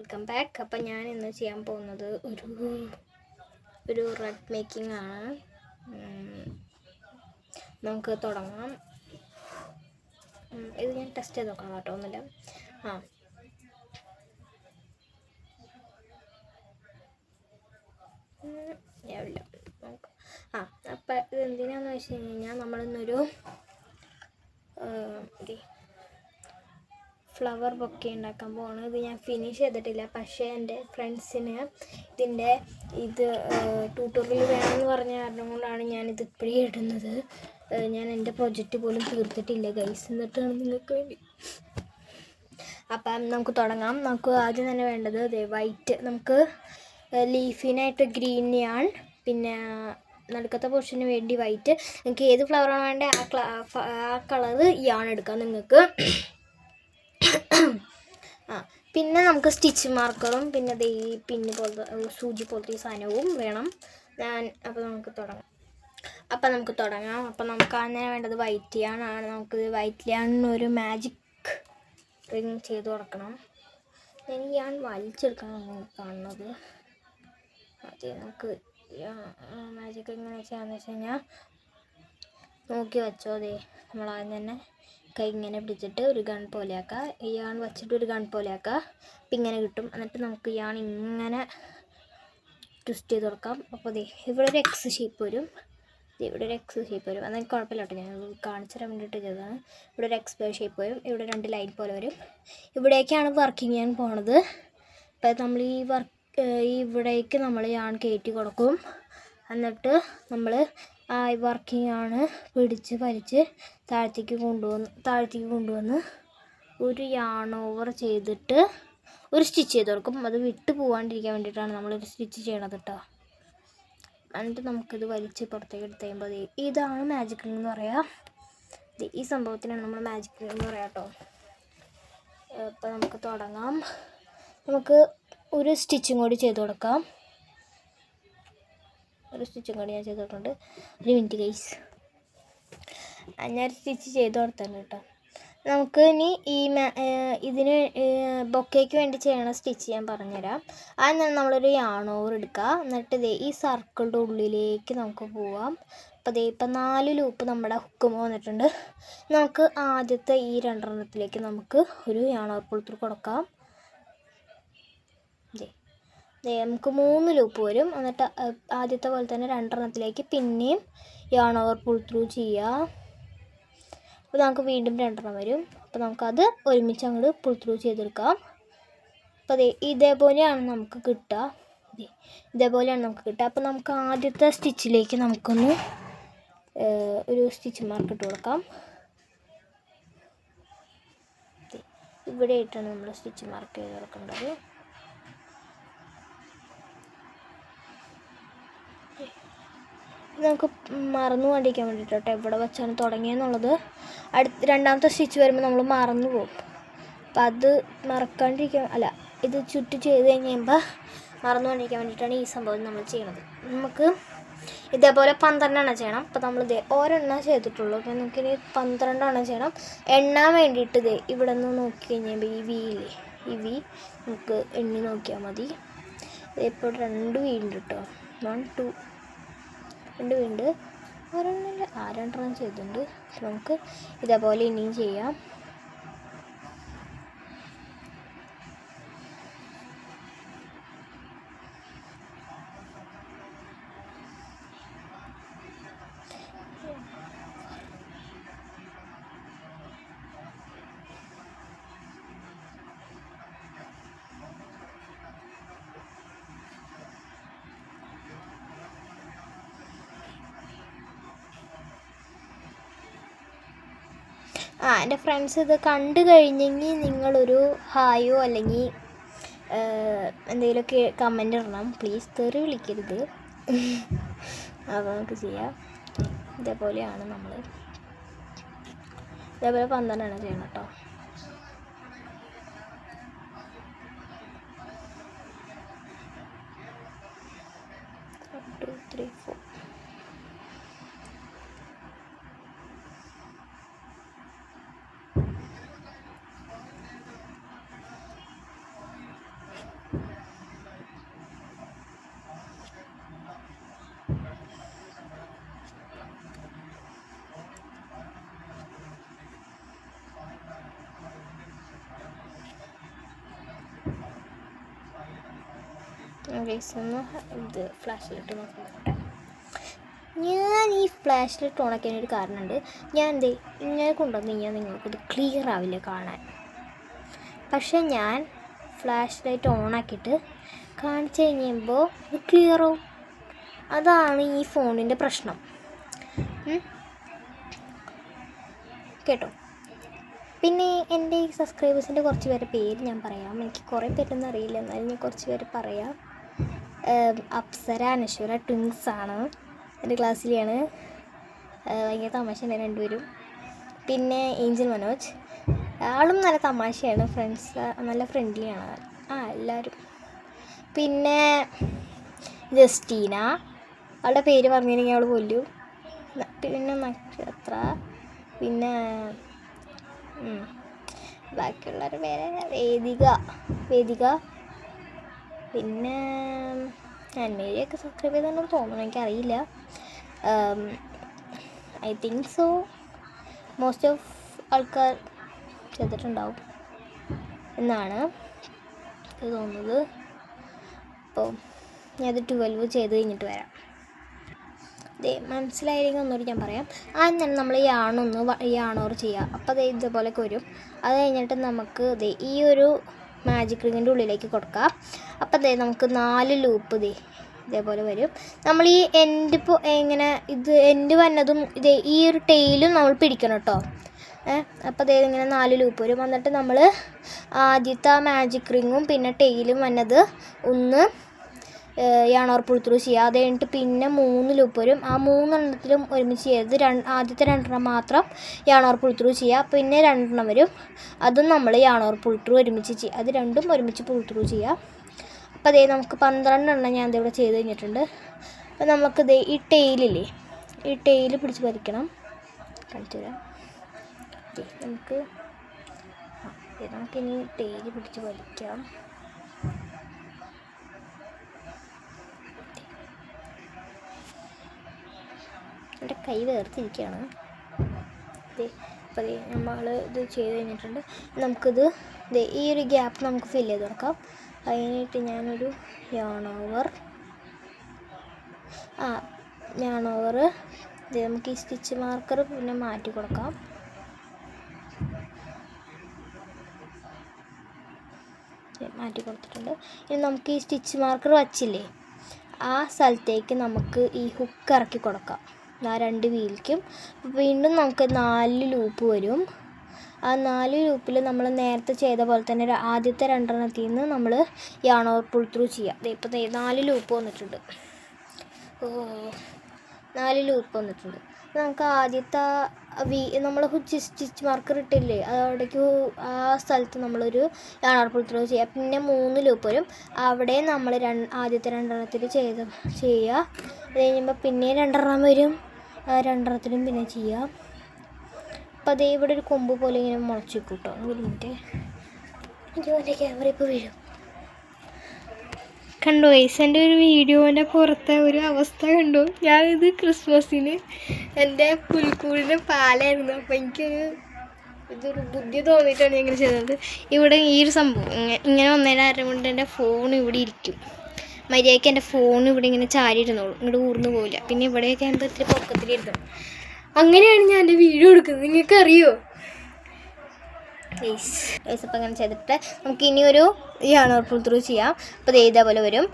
Welcome back. അപ്പം ഞാൻ ഇന്ന് ചെയ്യാൻ പോകുന്നത് ഒരു റെഡ് മേക്കിംഗ് ആണ്. നമുക്ക് തുടങ്ങാം. ഇത് ഞാൻ ടെസ്റ്റ് ചെയ്ത് നോക്കണം കേട്ടോ, ഒന്നുമില്ല. അപ്പം ഇത് എന്തിനാന്ന് വെച്ച് കഴിഞ്ഞാൽ നമ്മളിന്നൊരു ഫ്ലവർ ബൊക്കെ ഉണ്ടാക്കാൻ പോവാണ്. ഇത് ഞാൻ ഫിനിഷ് ചെയ്തിട്ടില്ല, പക്ഷേ എൻ്റെ ഫ്രണ്ട്സിന് ഇത് ട്യൂട്ടോറിയൽ വേണമെന്ന് പറഞ്ഞ കാരണം കൊണ്ടാണ് ഞാനിത് ഇപ്പോഴേ ഇടുന്നത്. ഞാൻ എൻ്റെ പ്രൊജക്റ്റ് പോലും തീർത്തിട്ടില്ല ഗൈസ്, എന്നിട്ടാണ് നിങ്ങൾക്ക് വേണ്ടി. അപ്പം നമുക്ക് തുടങ്ങാം. നമുക്ക് ആദ്യം തന്നെ വേണ്ടത് വൈറ്റ്. നമുക്ക് ലീഫിനായിട്ട് ഗ്രീൻ യാൺ, പിന്നെ നടുക്കത്തെ പോർഷന് വേണ്ടി വൈറ്റ്. നിങ്ങൾക്ക് ഏത് ഫ്ലവറാണ് വേണ്ടത് ആ കളറ് യാൺ എടുക്കാം നിങ്ങൾക്ക്. പിന്നെ നമുക്ക് സ്റ്റിച്ച് മാർക്കറും പിന്നെ ഈ പിന്ന് പോലത്തെ സൂചി പോലത്തെ ഈ സാധനവും വേണം. അപ്പോൾ നമുക്ക് തുടങ്ങാം. അപ്പം നമുക്ക് അങ്ങനെ വേണ്ടത് വൈറ്റ് യാണാണ്. നമുക്ക് വൈറ്റ് യാണിനൊരു മാജിക് റിങ് ചെയ്ത് കൊടുക്കണം. ഞാൻ യാൺ വലിച്ചെടുക്കണം കാണുന്നത്. അതെ, നമുക്ക് മാജിക് എങ്ങനെ ചെയ്യാന്ന് വെച്ച് കഴിഞ്ഞാൽ നോക്കി വെച്ചോ. അതെ, നമ്മളാദ്യം തന്നെ കൈ ഇങ്ങനെ പിടിച്ചിട്ട് ഒരു ഗൺ പോലെ ആക്കുക. ഈ യാൺ വച്ചിട്ട് ഒരു ഗൺ പോലെ ആക്കുക. അപ്പം ഇങ്ങനെ കിട്ടും. എന്നിട്ട് നമുക്ക് യാൺ ഇങ്ങനെ ട്വിസ്റ്റ് ചെയ്ത് കൊടുക്കാം. അപ്പോൾ അതെ, ഇവിടെ ഒരു എക്സ് ഷേപ്പ് വരും. അതെനിക്ക് കുഴപ്പമില്ല കേട്ടോ, ഞാൻ കാണിച്ചു തരാൻ വേണ്ടിയിട്ട് ചെയ്തതാണ്. ഇവിടെ ഒരു എക്സ് ഷേപ്പ് വരും. ഇവിടെ 2 ലൈൻ പോലെ വരും. ഇവിടേക്കാണ് വർക്കിംഗ് യാൺ പോണത്. അപ്പം നമ്മൾ ഇവിടേക്ക് നമ്മൾ യാൺ കയറ്റി കൊടുക്കും. എന്നിട്ട് നമ്മൾ വർക്കിംഗ് ആണ് പിടിച്ച് വലിച്ച് താഴത്തേക്ക് കൊണ്ടുവന്ന് ഒരു യാൺ ഓവർ ചെയ്തിട്ട് ഒരു സ്റ്റിച്ച് ചെയ്ത് കൊടുക്കും. അത് വിട്ട് പോകാണ്ടിരിക്കാൻ വേണ്ടിയിട്ടാണ് നമ്മളൊരു സ്റ്റിച്ച് ചെയ്യണത് കേട്ടോ. എന്നിട്ട് നമുക്കിത് വലിച്ച് പുറത്തേക്ക് എടുത്ത് കഴിയുമ്പോൾ ഇതാണ് മാജിക് റിംഗ് എന്ന് പറയാം. ഈ സംഭവത്തിനാണ് നമ്മൾ മാജിക് റിംഗ് എന്ന് പറയാം കേട്ടോ. അപ്പോൾ നമുക്ക് തുടങ്ങാം. നമുക്ക് ഒരു സ്റ്റിച്ചും കൂടി ചെയ്ത് കൊടുക്കാം. ഞാൻ ചെയ്ത് കൊടുക്കുന്നുണ്ട്. ഒരു മിനിറ്റ് ഗൈസ്, ഞാൻ സ്റ്റിച്ച് ചെയ്ത് കൊടുത്തിട്ടുണ്ട് കേട്ടോ. നമുക്ക് ഇനി ഇതിന് ബൊക്കേക്ക് വേണ്ടി ചെയ്യണ സ്റ്റിച്ച് ഞാൻ പറഞ്ഞുതരാം. ആദ്യം നമ്മളൊരു യാൺ ഓവർ എടുക്കുക. എന്നിട്ട് ഈ സർക്കിളിൻ്റെ ഉള്ളിലേക്ക് നമുക്ക് പോവാം. അപ്പോൾ ഇപ്പം 4 ലൂപ്പ് നമ്മുടെ ഹുക്ക് വന്നിട്ടുണ്ട്. നമുക്ക് ആദ്യത്തെ ഈ 2 നമുക്ക് ഒരു യാൺ ഓവർ പുൾ ത്രൂ കൊടുക്കാം. നമുക്ക് 3 ലൂപ്പ് വരും. എന്നിട്ട് ആദ്യത്തെ പോലെ തന്നെ 2 പിന്നെയും യാൺ ഓവർ പുൾ ത്രൂ ചെയ്യുക. അപ്പോൾ നമുക്ക് വീണ്ടും 2 വരും. അപ്പോൾ നമുക്കത് ഒരുമിച്ച് അങ്ങോട്ട് പുൾ ത്രൂ ചെയ്തെടുക്കാം. അപ്പോൾ ഇതേപോലെയാണ് നമുക്ക് കിട്ടുക. അപ്പോൾ നമുക്ക് ആദ്യത്തെ സ്റ്റിച്ചിലേക്ക് നമുക്കൊന്ന് ഒരു സ്റ്റിച്ച് മാർക്ക് ഇട്ട് കൊടുക്കാം. ഇവിടെ ആയിട്ടാണ് നമ്മൾ സ്റ്റിച്ച് മാർക്ക് ചെയ്ത് കൊടുക്കേണ്ടത്. നമുക്ക് മറന്നു പോകാണ്ടിരിക്കാൻ വേണ്ടിയിട്ടോ എവിടെ വെച്ചാണ് തുടങ്ങിയെന്നുള്ളത്. രണ്ടാമത്തെ സ്റ്റിച്ച് വരുമ്പോൾ നമ്മൾ മറന്നു പോകും. അപ്പം അത് ഇത് ചുറ്റി ചെയ്ത് കഴിയുമ്പോൾ മറന്നു പോകാണ്ടിരിക്കാൻ വേണ്ടിയിട്ടാണ് ഈ സംഭവം നമ്മൾ ചെയ്യണത്. നമുക്ക് ഇതേപോലെ 12 എണ്ണം ചെയ്യണം. അപ്പോൾ നമ്മൾ ഒരെണ്ണം ചെയ്തിട്ടുള്ളൂ. അപ്പോൾ നമുക്കിനി 12 എണ്ണം ചെയ്യണം. എണ്ണാൻ വേണ്ടിയിട്ട് ഇവിടെ നിന്ന് നോക്കി കഴിഞ്ഞാൽ ഈ വി നമുക്ക് എണ്ണി നോക്കിയാൽ മതി. ഇപ്പോൾ 2 വി ഉണ്ട് കേട്ടോ. 1 2 2 വീണ്ട് ഒരെണ്ണം 2 ചെയ്തിട്ടുണ്ട്. നമുക്ക് ഇതേപോലെ ഇനിയും ചെയ്യാം. എൻ്റെ ഫ്രണ്ട്സ് ഇത് കണ്ടു കഴിഞ്ഞെങ്കിൽ നിങ്ങളൊരു ഹായോ അല്ലെങ്കിൽ എന്തെങ്കിലുമൊക്കെ കമൻ്റ് ഇടണം പ്ലീസ്. തെറി വിളിക്കരുത്. അപ്പോൾ നമുക്ക് ചെയ്യാം. ഇതേപോലെയാണ് ഇതേപോലെ 12 എണ്ണം ചെയ്യണം കേട്ടോ. ഒന്ന് ഇത് ഫ്ലാഷിലിട്ട് നോക്കട്ടെ. ഞാൻ ഈ ഫ്ലാഷിലിട്ട് ഓണാക്കിയതിനൊരു കാരണമുണ്ട്. ഞാൻ ഇങ്ങനെ കൊണ്ടുവന്ന് കഴിഞ്ഞാൽ നിങ്ങൾക്കിത് ക്ലിയർ ആവില്ല കാണാൻ. പക്ഷെ ഞാൻ ഫ്ലാഷ് ലൈറ്റ് ഓണാക്കിയിട്ട് കാണിച്ചു കഴിയുമ്പോൾ ഇത് ക്ലിയറാവും. അതാണ് ഈ ഫോണിൻ്റെ പ്രശ്നം കേട്ടോ. പിന്നെ എൻ്റെ ഈ സബ്സ്ക്രൈബേഴ്സിൻ്റെ കുറച്ച് പേരുടെ പേര് ഞാൻ പറയാം. എനിക്ക് കുറേ പേരൊന്നും അറിയില്ല, എന്നാലും ഞാൻ കുറച്ച് പേര് പറയാം. അപ്സര, അനശ്വര ട്വിൻസാണ്, എൻ്റെ ക്ലാസ്സിലെയാണ്. ഭയങ്കര തമാശയാണ് രണ്ടുപേരും. പിന്നെ ഏഞ്ചൽ മനോജ്, ആളും നല്ല തമാശയാണ്, നല്ല ഫ്രണ്ട്ലിയാണ് എല്ലാവരും. പിന്നെ ജസ്റ്റീന, അവളുടെ പേര് പറഞ്ഞില്ലെങ്കിൽ അവൾ കൊല്ലും. പിന്നെ നക്ഷത്ര, പിന്നെ ബാക്കിയുള്ളവരുടെ പേര് വേദിക, പിന്നെ അന്മേരിയൊക്കെ സബ്സ്ക്രൈബ് ചെയ്തെന്ന് തോന്നുന്നു, എനിക്കറിയില്ല. I think so most of ആൾക്കാർ ചെയ്തിട്ടുണ്ടാവും എന്നാണ് എനിക്ക് തോന്നുന്നത്. അപ്പോൾ ഞാനത് 12 ചെയ്ത് കഴിഞ്ഞിട്ട് വരാം. മനസ്സിലായില്ലെങ്കിൽ ഒന്നുകൂടി ഞാൻ പറയാം. ആദ്യം തന്നെ നമ്മൾ യാണോർ ചെയ്യുക. അപ്പോൾ ഇതേപോലെയൊക്കെ വരും. അത് കഴിഞ്ഞിട്ട് നമുക്ക് ഈ ഒരു മാജിക് റിങ്ങിൻ്റെ ഉള്ളിലേക്ക് കൊടുക്കാം. അപ്പോൾ നമുക്ക് 4 ലൂപ്പ് ഇതേപോലെ വരും. നമ്മൾ ഈ എൻഡ് വന്നതും ഈ ഒരു ടെയിലും നമ്മൾ പിടിക്കണം കേട്ടോ. അപ്പോൾ ഇങ്ങനെ 4 ലൂപ്പ് വരും. എന്നിട്ട് നമ്മൾ ആദ്യത്തെ മാജിക് റിങ്ങും പിന്നെ ടെയിലും വന്നത് ഒന്ന് യാണോർ പുൾ ത്രൂ ചെയ്യുക. അത് കഴിഞ്ഞിട്ട് പിന്നെ 3 ലൂപ്പ് വരും. ആ 3 എണ്ണത്തിലും ഒരുമിച്ച് ചെയ്ത് ആദ്യത്തെ 2 എണ്ണം മാത്രം യാണോർ പുൾ ത്രൂ ചെയ്യുക. പിന്നെ 2 എണ്ണം വരും, അതും നമ്മൾ യാണോർ പുൾ ത്രൂ ഒരുമിച്ച് ചെയ്യുക. അത് രണ്ടും ഒരുമിച്ച് പുൾ ത്രൂ ചെയ്യുക. അപ്പോൾ നമുക്ക് 12 എണ്ണം ഞാൻ ഇവിടെ ചെയ്ത് കഴിഞ്ഞിട്ടുണ്ട്. അപ്പോൾ നമുക്ക് ഈ ടെയിലില്ലേ, ഈ ടെയിൽ പിടിച്ച് വലിക്കണം. കാണിച്ചു തരാം. നമുക്കിനി ടെയിൽ പിടിച്ച് വലിക്കാം. എൻ്റെ കൈ വേർതിരിക്കുകയാണ്. അപ്പോൾ നമ്മൾ ഇത് ചെയ്ത് കഴിഞ്ഞിട്ടുണ്ട്. നമുക്കിത് ഈ ഒരു ഗ്യാപ്പ് നമുക്ക് ഫില്ല് ചെയ്ത് കൊടുക്കാം. അതിനായിട്ട് ഞാനൊരു യാണോവർ നമുക്ക് ഈ സ്റ്റിച്ച് മാർക്കർ പിന്നെ മാറ്റി കൊടുക്കാം. മാറ്റി കൊടുത്തിട്ടുണ്ട്. ഇനി നമുക്ക് ഈ സ്റ്റിച്ച് മാർക്കർ വച്ചില്ലേ, ആ സ്ഥലത്തേക്ക് നമുക്ക് ഈ ഹുക്ക് ഇറക്കി കൊടുക്കാം. ആ 2 വീലിക്കും. വീണ്ടും നമുക്ക് 4 ലൂപ്പ് വരും. ആ 4 ലൂപ്പിൽ നമ്മൾ നേരത്തെ ചെയ്ത പോലെ തന്നെ ആദ്യത്തെ 2 എണ്ണത്തിൽ നിന്ന് നമ്മൾ യാണോർ പുൾ ത്രൂ ചെയ്യുക. ഇപ്പോൾ 4 ലൂപ്പ് വന്നിട്ടുണ്ട്. 4 ലൂപ്പ് വന്നിട്ടുണ്ട്. നമുക്ക് ആദ്യത്തെ നമ്മൾ സ്റ്റിച്ച് മാർക്കർ ഇട്ടില്ലേ, അതവിടേക്ക് ആ സ്ഥലത്ത് നമ്മളൊരു യാണോർ പുൾ ത്രൂ ചെയ്യുക. പിന്നെ 3 ലൂപ്പ് വരും. അവിടെ നമ്മൾ ആദ്യത്തെ 2 എണ്ണത്തിൽ ചെയ്യുക. അത് കഴിയുമ്പോൾ പിന്നെ 2 എണ്ണം വരും. 2 എണ്ണത്തിലും പിന്നെ ചെയ്യുക. അപ്പോൾ ഇവിടെ ഒരു കൊമ്പ് പോലെ ഇങ്ങനെ മുളച്ച് വെക്കും കേട്ടോ. ഒരു മിനിറ്റ്, എൻ്റെ ക്യാമറ ഇപ്പോൾ വരും. കണ്ടോ എൻ്റെ ഒരു വീഡിയോൻ്റെ പുറത്തെ ഒരു അവസ്ഥ കണ്ടോ. ഞാനിത് ക്രിസ്മസിന് എൻ്റെ പുൽക്കൂടിൻ്റെ പാലായിരുന്നു. അപ്പോൾ ഇതൊരു ബുദ്ധി തോന്നിയിട്ടാണ് ഞാൻ ഇങ്ങനെ ചെയ്തത്. ഇവിടെ ഈ ഒരു സംഭവം ഇങ്ങനെ വന്നതിന് കൊണ്ട് എൻ്റെ ഫോൺ ഇവിടെ ഇരിക്കും. മര്യാദയ്ക്ക് എൻ്റെ ഫോൺ ഇവിടെ ഇങ്ങനെ ചാരി ഇരുന്നോളൂ, ഇങ്ങോട്ട് ഊർന്നു പോവില്ല. പിന്നെ ഇവിടെയൊക്കെ ആകുമ്പോൾ ഇത്തിരി പൊക്കത്തിലിരുന്നു. അങ്ങനെയാണ് ഞാൻ എൻ്റെ വീഡിയോ എടുക്കുന്നത്. നിങ്ങൾക്ക് അറിയോ? അപ്പോൾ അങ്ങനെ ചെയ്തിട്ട് നമുക്ക് ഇനി ഒരു യാണോർ പുൾ ത്രൂ ചെയ്യാം. അപ്പോൾ ഇതേപോലെ വരും.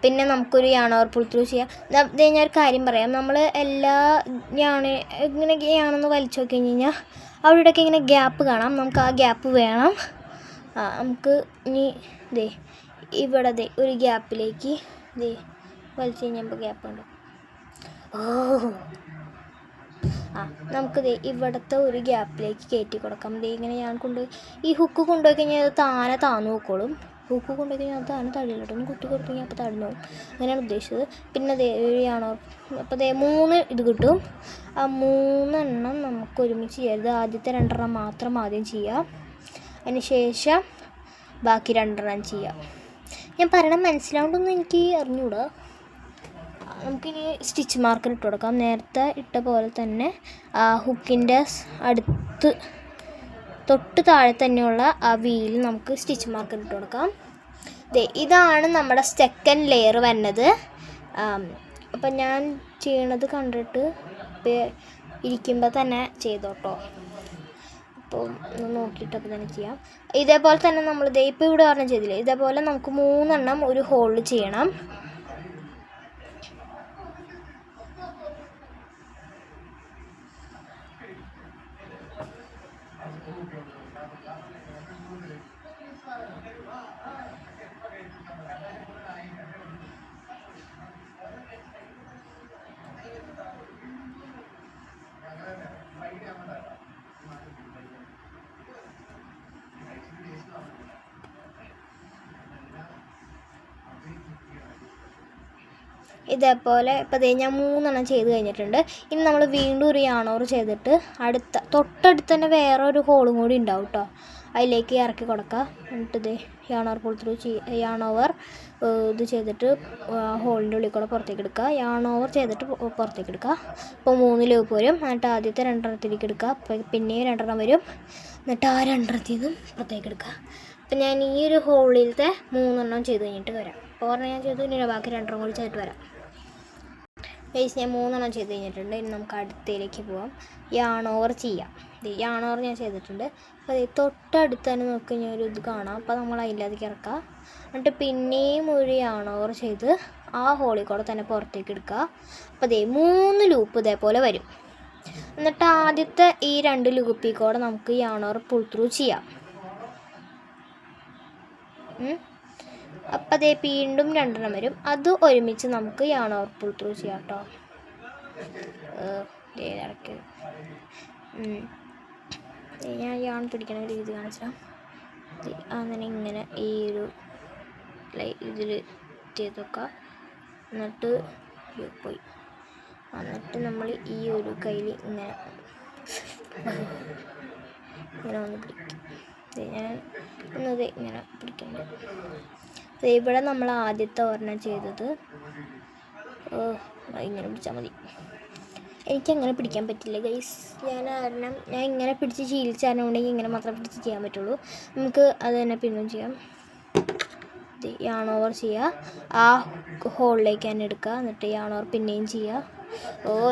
പിന്നെ നമുക്കൊരു യാണോർ പുൾ ത്രൂ ചെയ്യാം. ഞാൻ ഒരു കാര്യം പറയാം. നമ്മൾ എല്ലാ ഇങ്ങനെയാണെന്ന് വലിച്ചു നോക്കി കഴിഞ്ഞാൽ അവിടെയൊക്കെ ഇങ്ങനെ ഗ്യാപ്പ് കാണാം. നമുക്ക് ആ ഗ്യാപ്പ് വേണം. നമുക്ക് ഇനി ഇവിടെ ഒരു ഗ്യാപ്പിലേക്ക് വലിച്ചു കഴിഞ്ഞപ്പോൾ ഗ്യാപ്പ് ഉണ്ട്. നമുക്ക് ഇവിടുത്തെ ഒരു ഗ്യാപ്പിലേക്ക് കയറ്റി കൊടുക്കാം. ഇങ്ങനെ ഞാൻ ഈ ഹുക്ക് കൊണ്ടുപോയി കഴിഞ്ഞാൽ അത് താനെ താന്നു നോക്കോളും. ഹുക്ക് കൊണ്ടുപോയി കഴിഞ്ഞാൽ അത് താനെ തടിയിലോട്ടൊന്ന് കുത്തി കൊടുത്തു കഴിഞ്ഞാൽ അപ്പോൾ തടഞ്ഞു പോകും. അങ്ങനെയാണ് ഉദ്ദേശിച്ചത്. പിന്നെ യാണോർ അപ്പോൾ 3 ഇത് കിട്ടും. ആ 3 എണ്ണം നമുക്ക് ഒരുമിച്ച് ചെയ്യരുത്. ആദ്യത്തെ 2 എണ്ണം മാത്രം ആദ്യം ചെയ്യാം. അതിന് ശേഷം ബാക്കി 2 എണ്ണം ചെയ്യാം. ഞാൻ പറയണത് മനസ്സിലാവുന്നതൊന്നും എനിക്ക് അറിഞ്ഞൂടാ. നമുക്കിനി സ്റ്റിച്ച് മാർക്കർ ഇട്ട് കൊടുക്കാം. നേരത്തെ ഇട്ട പോലെ തന്നെ ഹുക്കിൻ്റെ തൊട്ട് താഴെ തന്നെയുള്ള ആ വീലിൽ നമുക്ക് സ്റ്റിച്ച് മാർക്കർ ഇട്ട് കൊടുക്കാം. ഇതാണ് നമ്മുടെ സെക്കൻഡ് ലെയർ വരുന്നത്. അപ്പം ഞാൻ ചെയ്യണത് കണ്ടിട്ട് ഇരിക്കുമ്പോൾ തന്നെ ചെയ്തോട്ടോ. അപ്പോൾ നോക്കിയിട്ട് അപ്പോൾ തന്നെ ചെയ്യാം. ഇതേപോലെ തന്നെ നമ്മൾ ഇപ്പോൾ ഇവിടെ ഒരെണ്ണം ചെയ്തില്ലേ, ഇതേപോലെ നമുക്ക് 3 എണ്ണം ഒരു ഹോളിൽ ചെയ്യണം. ഇതേപോലെ ഇപ്പോൾ ഞാൻ 3 എണ്ണം ചെയ്ത് കഴിഞ്ഞിട്ടുണ്ട്. ഇനി നമ്മൾ വീണ്ടും ഒരു യാണോർ ചെയ്തിട്ട് തൊട്ടടുത്ത് തന്നെ വേറെ ഒരു ഹോളും കൂടി ഉണ്ടാവും കേട്ടോ. അതിലേക്ക് ഇറക്കി കൊടുക്കുക. എന്നിട്ട് യാണോർ പുൾ ത്രൂ യാണോവർ ഇത് ചെയ്തിട്ട് ഹോളിൻ്റെ ഉള്ളിൽ കൂടെ പുറത്തേക്ക് എടുക്കുക. യാണോവർ ചെയ്തിട്ട് പുറത്തേക്ക് എടുക്കുക. അപ്പോൾ 3 ലൂപ്പ് വരും. എന്നിട്ട് ആദ്യത്തെ 2 എണ്ണത്തിലേക്ക് എടുക്കുക. അപ്പോൾ പിന്നെയും 2 എണ്ണം വരും. എന്നിട്ട് ആ 2 എണ്ണത്തിൽ നിന്നും പുറത്തേക്ക് എടുക്കുക. അപ്പം ഞാൻ ഈ ഒരു ഹോളിലത്തെ 3 എണ്ണം ചെയ്ത് കഴിഞ്ഞിട്ട് വരാം. അപ്പോൾ ഒരെണ്ണം ഞാൻ ചെയ്തു, ഇനി ബാക്കി 2 എണ്ണം കൂടി ചെയ്തിട്ട് വരാം. ഗൈസ് ഞാൻ 3 എണ്ണം ചെയ്ത് കഴിഞ്ഞിട്ടുണ്ട്. ഇനി നമുക്ക് അടുത്തയിലേക്ക് പോവാം. യാണോവർ ചെയ്യാം. യാണോവർ ഞാൻ ചെയ്തിട്ടുണ്ട്. അപ്പോൾ തൊട്ടടുത്ത് തന്നെ നോക്കി കഴിഞ്ഞാൽ ഒരു ഇത് കാണാം. അപ്പോൾ നമ്മൾ അതിലേക്ക് ഇറക്കുക. എന്നിട്ട് പിന്നെയും ഒരു യാണോവർ ചെയ്ത് ആ ഹോളിൽ കൂടെ തന്നെ പുറത്തേക്ക് എടുക്കുക. അപ്പോൾ 3 ലൂപ്പ് ഇതേപോലെ വരും. എന്നിട്ട് ആദ്യത്തെ ഈ 2 ലൂപ്പിൽ കൂടെ നമുക്ക് യാണോവർ പുൾ ത്രൂ ചെയ്യാം. അപ്പം വീണ്ടും 2 എണ്ണം വരും. അത് ഒരുമിച്ച് നമുക്ക് യാണോവർ പുൾ ത്രൂ ചെയ്യാം കേട്ടോ. ഇടയ്ക്ക് ഞാൻ യാൺ പിടിക്കണ ഒരു രീതി കാണിച്ചാൽ അങ്ങനെ ഇങ്ങനെ ഈ ഒരു ഇതിൽ ചെയ്ത് വെക്കുക. എന്നിട്ട് പോയി എന്നിട്ട് നമ്മൾ ഈ ഒരു കയ്യിൽ ഇങ്ങനെ ഒന്ന് പിടിക്കും. ഞാൻ ഒന്നത് ഇങ്ങനെ പിടിക്കുന്നുണ്ട്. ഇവിടെ നമ്മൾ ആദ്യത്തെ ഒരെണ്ണം ചെയ്തത് ഇങ്ങനെ പിടിച്ചാൽ മതി. എനിക്കങ്ങനെ പിടിക്കാൻ പറ്റില്ല ഗൈസ്. ഞാൻ ഇങ്ങനെ പിടിച്ച് ശീലിച്ചാണെന്നുണ്ടെങ്കിൽ ഇങ്ങനെ മാത്രമേ പിടിച്ച് ചെയ്യാൻ പറ്റുള്ളൂ. നമുക്ക് അത് തന്നെ പിന്നും ചെയ്യാം. യാണോവർ ചെയ്യുക, ആ ഹോളിലേക്ക് തന്നെ എടുക്കുക. എന്നിട്ട് യാണോവർ പിന്നെയും ചെയ്യുക.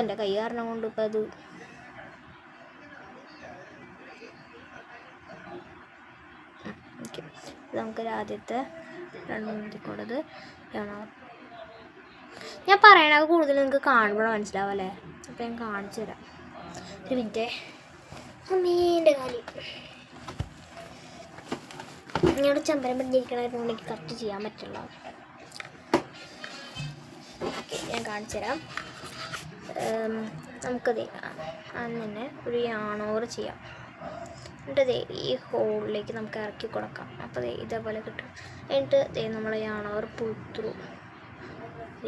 എൻ്റെ കൈ കാരണം കൊണ്ട് ഇപ്പം അത് ഓക്കെ. നമുക്ക് ആദ്യത്തെ 2 എണ്ണത്തിക്കൂടത് യാണോവർ. ഞാൻ പറയണത് കൂടുതൽ നിങ്ങൾക്ക് കാണുമ്പോൾ മനസ്സിലാവും അല്ലേ? അപ്പോൾ ഞാൻ കാണിച്ചു തരാം. ഒരു മിനിറ്റ്. അമ്മേൻ്റെ കാര്യം ഇങ്ങോട്ട് ചമ്പരം പിടിച്ചിരിക്കണമായിരുന്നു. എനിക്ക് കറക്റ്റ് ചെയ്യാൻ പറ്റില്ല. ഓക്കെ, ഞാൻ കാണിച്ചു തരാം. നമുക്കത് അങ്ങനെ ഒരു യാണോവർ ചെയ്യാം. എന്നിട്ട് ഈ ഹോളിലേക്ക് നമുക്ക് ഇറക്കി കൊടുക്കാം. അപ്പോൾ ഇതേപോലെ കിട്ടും. എന്നിട്ട് നമ്മൾ യാണോവർ പുൾ ത്രൂ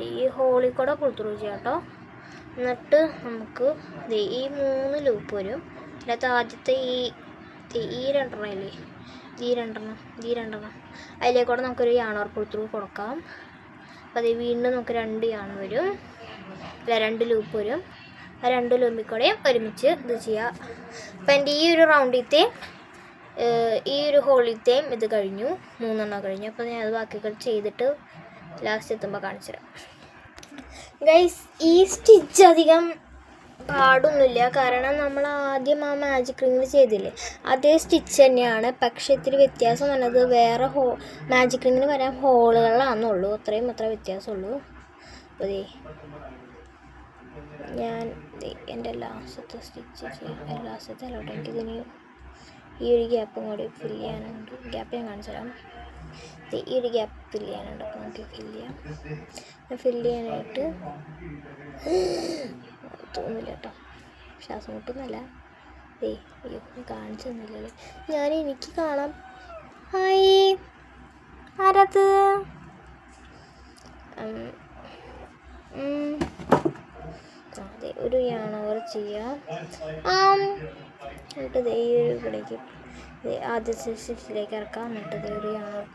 ഈ ഹോളിൽ കൂടെ പുൾ ത്രൂ ചെയ്യാം കേട്ടോ. എന്നിട്ട് നമുക്ക് ഈ 3 ലൂപ്പ് വരും. അതിനകത്ത് ആദ്യത്തെ ഈ 2 എണ്ണം ഇല്ലേ, ഈ രണ്ടെണ്ണം അതിലേക്കൂടെ നമുക്കൊരു യാണോവർ പുൾ ത്രൂ കൊടുക്കാം. അപ്പോൾ വീണ്ടും നമുക്ക് 2 യാൺ വരും, 2 ലൂപ്പ് വരും. ആ 2 ലൂപ്പിൽ കൂടെയും ഒരുമിച്ച് ഇത് ചെയ്യുക. അപ്പം എൻ്റെ ഈ ഒരു റൗണ്ടിലത്തെയും ഈ ഒരു ഹോളിലത്തെയും ഇത് കഴിഞ്ഞു, 3 എണ്ണം കഴിഞ്ഞു. അപ്പോൾ ഞാൻ അത് ബാക്കിയൊക്കെ ചെയ്തിട്ട് ലാസ്റ്റ് എത്തുമ്പോൾ കാണിച്ചു തരാം. ഗൈസ്, ഈ സ്റ്റിച്ച് അധികം പാടൊന്നുമില്ല. കാരണം നമ്മൾ ആദ്യം ആ മാജിക് റിങ്ങിൽ ചെയ്തില്ലേ, അതേ സ്റ്റിച്ച് തന്നെയാണ്. പക്ഷേ ഇത്തിരി വ്യത്യാസം വന്നത് വേറെ മാജിക് റിങ്ങിന് വരാൻ ഹോളുകളാണെന്നുള്ളൂ. അത്ര വ്യത്യാസമുള്ളൂ. അപ്പോൾ ഞാൻ എൻ്റെ ലാസ്റ്റത്തെ സ്റ്റിച്ച് ലാസ്റ്റത്തെ അല്ലോട്ടെ. എനിക്കിതിന് ഈ ഒരു ഗ്യാപ്പും കൂടി ഫില്ല് ചെയ്യാനുണ്ട്. ഗ്യാപ്പ് ഞാൻ കാണിച്ചു തരാം. ഈ ഒരു ഗ്യാപ്പ് ഫില്ല് ചെയ്യാനുണ്ട്. അപ്പോൾ നമുക്ക് ഫില്ല് ചെയ്യാനായിട്ട് തോന്നില്ല കേട്ടോ. ശ്വാസം മുട്ടുന്നല്ല. അയ്യോ, ഞാൻ കാണിച്ചു തന്നില്ലല്ലേ. എനിക്ക് കാണാം. ഹായ്, ആരത്? അതെ, ഒരു യാണോവർ ചെയ്യാം. എന്നിട്ട് ഈ ഒരു ഇവിടേക്ക് ആദ്യത്തെ സ്റ്റിച്ചിലേക്ക് ഇറക്കാം. എന്നിട്ട് ഒരു യാണോവർ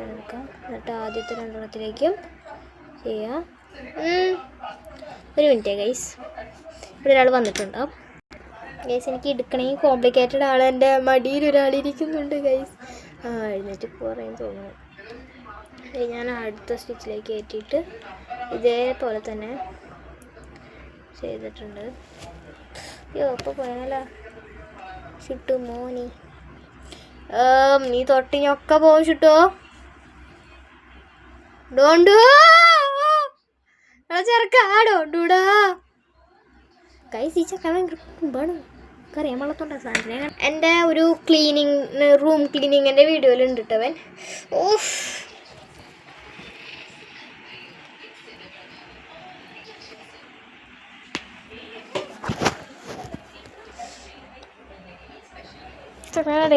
എടുക്കാം. എന്നിട്ട് ആദ്യത്തെ 2 എണ്ണത്തിലേക്കും ചെയ്യാം. ഒരു മിനിറ്റ് ഗൈസ്, ഇവിടെ ഒരാൾ വന്നിട്ടുണ്ടോ ഗൈസ്? എനിക്ക് എടുക്കണമെങ്കിൽ കോംപ്ലിക്കേറ്റഡ് ആണ്. എൻ്റെ മടിയിൽ ഒരാളിരിക്കുന്നുണ്ട് ഗൈസ്. എഴുന്നേറ്റ് പറയുമെന്ന് തോന്നുന്നു. ഞാൻ അടുത്ത സ്റ്റിച്ചിലേക്ക് കയറ്റിയിട്ട് ഇതേപോലെ തന്നെ ചെയ്തിട്ടുണ്ട്. അയ്യോ അപ്പോൾ പോയാലോ ചുട്ടു മോനി നീ തൊട്ടിഞ്ഞൊക്കെ പോകും ചുട്ടോ. ഡോണ്ടു ചെറുക്കാടോണ്ടൂടാ കൈസ് ഈ ചക്കാൻ ഭയങ്കര കുമ്പാണ്. അറിയാൻ വളർത്തുണ്ട സാധനം. എൻ്റെ ഒരു റൂം ക്ലീനിങ്ങിൻ്റെ വീഡിയോയിലുണ്ട് കേട്ടവൻ. ഓഫ്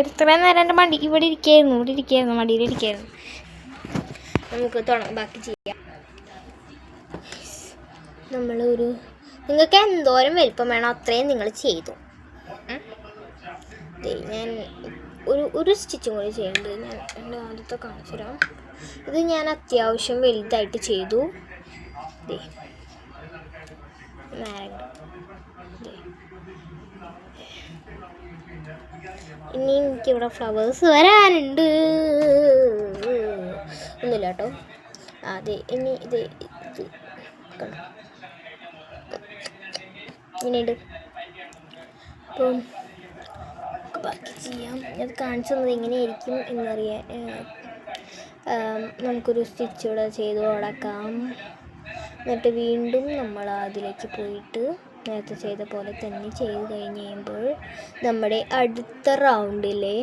ഇത്രയും നേരം എൻ്റെ മടിക്ക് ഇവിടെ ഇരിക്കായിരുന്നു മടിയിലിരിക്കായിരുന്നു. നമുക്ക് ബാക്കി ചെയ്യാം. നിങ്ങൾക്ക് എന്തോരം വലിപ്പം വേണം അത്രയും നിങ്ങൾ ചെയ്തു. ഞാൻ ഒരു സ്റ്റിച്ചും കൂടി ചെയ്യുന്നുണ്ട്. ഞാൻ എൻ്റെ ആദ്യത്തെ കാണിച്ചു തരാം. ഇത് ഞാൻ അത്യാവശ്യം വലുതായിട്ട് ചെയ്തു. ഇനി എനിക്കിവിടെ ഫ്ലവേഴ്സ് വരാനുണ്ട്. ഒന്നുമില്ല കേട്ടോ. അതെ ഇനി ഇത് കണ്ടോ ഇങ്ങനെയുണ്ട്. അപ്പം ബാക്കി ചെയ്യാം. അത് കാണിച്ചു തന്നത് എങ്ങനെയായിരിക്കും എന്നറിയാൻ നമുക്കൊരു സ്റ്റിച്ച് ഇവിടെ ചെയ്ത് കൊടുക്കാം. എന്നിട്ട് വീണ്ടും നമ്മൾ അതിലേക്ക് പോയിട്ട് നേരത്തെ ചെയ്ത പോലെ തന്നെ ചെയ്ത് കഴിഞ്ഞ് കഴിയുമ്പോൾ നമ്മുടെ അടുത്ത റൗണ്ടിലെ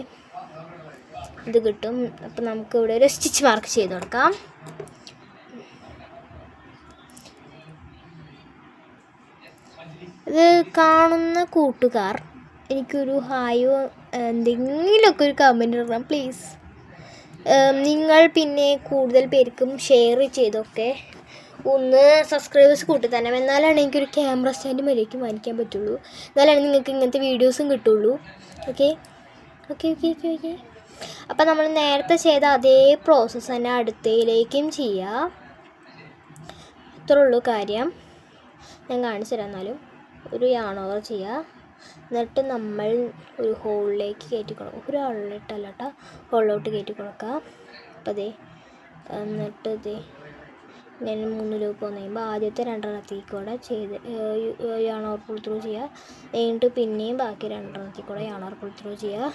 ഇത് കിട്ടും. അപ്പം നമുക്ക് ഇവിടെ ഒരു സ്റ്റിച്ച് മാർക്ക് ചെയ്ത് കൊടുക്കാം. ഇത് കാണുന്ന കൂട്ടുകാർ എനിക്കൊരു ഹായോ എന്തെങ്കിലുമൊക്കെ ഒരു കമൻറ്റ് ഇടണം പ്ലീസ്. നിങ്ങൾ പിന്നെ കൂടുതൽ പേർക്കും ഷെയർ ചെയ്തൊക്കെ ഒന്ന് സബ്സ്ക്രൈബേഴ്സ് കൂട്ടി തന്നെ. എന്നാലാണ് എനിക്കൊരു ക്യാമറ സ്റ്റാൻഡ് മര്യാദയ്ക്ക് വാങ്ങിക്കാൻ പറ്റുള്ളൂ. എന്നാലാണ് നിങ്ങൾക്ക് ഇങ്ങനത്തെ വീഡിയോസും കിട്ടുള്ളൂ. Okay okay okay okay okay അപ്പം നമ്മൾ നേരത്തെ ചെയ്ത അതേ പ്രോസസ്സ് തന്നെ അടുത്തയിലേക്കും ചെയ്യാം. ഇത്രേ ഉള്ളൂ കാര്യം. ഞാൻ കാണിച്ചു തരാം. എന്നാലും ഒരു യാൺ ഓവർ ചെയ്യുക. എന്നിട്ട് നമ്മൾ ഒരു ഹോളിലേക്ക് കയറ്റി കൊടുക്കുക. ഒരാളിലിട്ടല്ല കേട്ടോ, ഹോളിലോട്ട് കയറ്റി കൊടുക്കുക. അപ്പം അതെ എന്നിട്ട് ഇതേ ഞാൻ 3 ലൂപ്പ് വന്നു കഴിയുമ്പോൾ ആദ്യത്തെ 2 കൂടെ ചെയ്ത് യാൺ ഓവർ പുൾ ത്രൂ ചെയ്യുക. എന്നിട്ട് പിന്നെയും ബാക്കി 2 കൂടെ യാൺ ഓവർ പുൾ ത്രൂ ചെയ്യുക.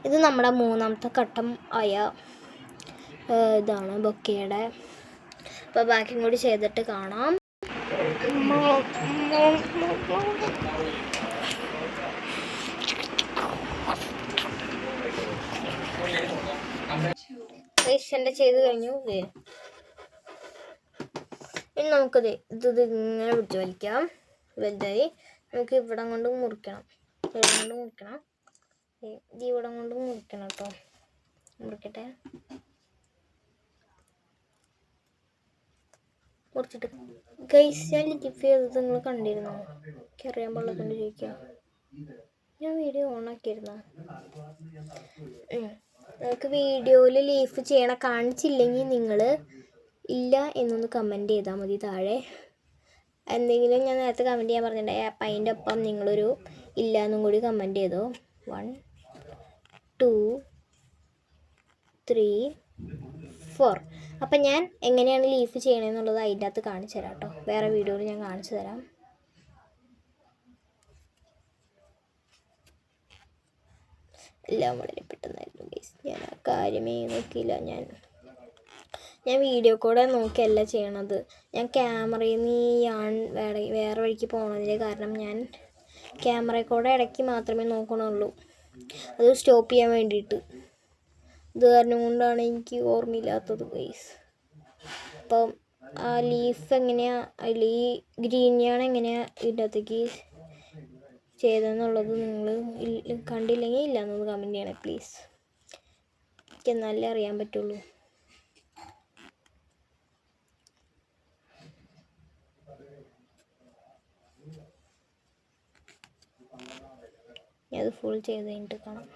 ഇത് നമ്മുടെ 3ാമത്തെ ഘട്ടം ആയ ഇതാണ് ബൊക്കയുടെ. അപ്പോൾ ബാക്കിയും കൂടി ചെയ്തിട്ട് കാണാം. എൻ്റെ ചെയ്ത് കഴിഞ്ഞു. ഇനി നമുക്കത് ഇങ്ങനെ പിടിച്ച് വലിക്കാം. വലുതായി നമുക്ക് ഇവിടം കൊണ്ട് മുറിക്കണം. ഇവിടം കൊണ്ട് മുറിക്കണം കേട്ടോ. മുറിക്കട്ടെ. മുറിച്ചിട്ട് ഗൈസ് ഞാൻ ലിപ്പ് ചെയ്തത് നിങ്ങൾ കണ്ടിരുന്നോ? എനിക്കറിയാൻ പാടില്ലാത്തതുകൊണ്ട് ചോദിക്കാം. ഞാൻ വീഡിയോ ഓണാക്കിയിരുന്നോ? നിങ്ങൾക്ക് വീഡിയോയിൽ ലീഫ് ചെയ്യണ കാണിച്ചില്ലെങ്കിൽ നിങ്ങൾ ഇല്ല എന്നൊന്ന് കമൻറ്റ് ചെയ്താൽ മതി താഴെ. എന്തെങ്കിലും ഞാൻ നേരത്തെ കമൻറ്റ് ചെയ്യാൻ പറഞ്ഞിട്ടുണ്ടായി. അപ്പം അതിൻ്റെ ഒപ്പം നിങ്ങളൊരു ഇല്ല എന്നും കൂടി കമൻറ്റ് ചെയ്തോ. 1 2 3 4. അപ്പം ഞാൻ എങ്ങനെയാണ് ലീഫ് ചെയ്യണമെന്നുള്ളത് അതിൻ്റെ അകത്ത് കാണിച്ചു തരാം കേട്ടോ. വേറെ വീഡിയോയിൽ ഞാൻ കാണിച്ചു തരാം. എല്ലാം വളരെ പെട്ടെന്നായിരുന്നു ഗൈസ്. ഞാൻ ആ കാര്യമേ നോക്കിയില്ല. ഞാൻ വീഡിയോ കൂടെ നോക്കിയല്ല ചെയ്യണത്. ഞാൻ ക്യാമറയിൽ നിന്ന് വേറെ വഴിക്ക് പോകണതിൻ്റെ കാരണം ഞാൻ ക്യാമറയിൽ കൂടെ ഇടയ്ക്ക് മാത്രമേ നോക്കണുള്ളൂ. അത് സ്റ്റോപ്പ് ചെയ്യാൻ വേണ്ടിയിട്ട്. ഇത് കാരണം കൊണ്ടാണ് എനിക്ക് ഓർമ്മയില്ലാത്തത് ഗൈസ്. അപ്പം ആ ലീഫ് എങ്ങനെയാണ് അതിൽ ഈ ഗ്രീൻ യാൺ എങ്ങനെയാണ് ഇതിൻ്റെ അകത്തേക്ക് ചെയ്തതെന്നുള്ളത് നിങ്ങൾ കണ്ടില്ലെങ്കിൽ ഇല്ല എന്നൊന്ന് കമൻറ്റ് ചെയ്യണേ പ്ലീസ്. എനിക്ക് എന്നാലേ അറിയാൻ പറ്റുള്ളൂ. അത് ഫുൾ ചെയ്ത് കഴിഞ്ഞിട്ട് കാണാം.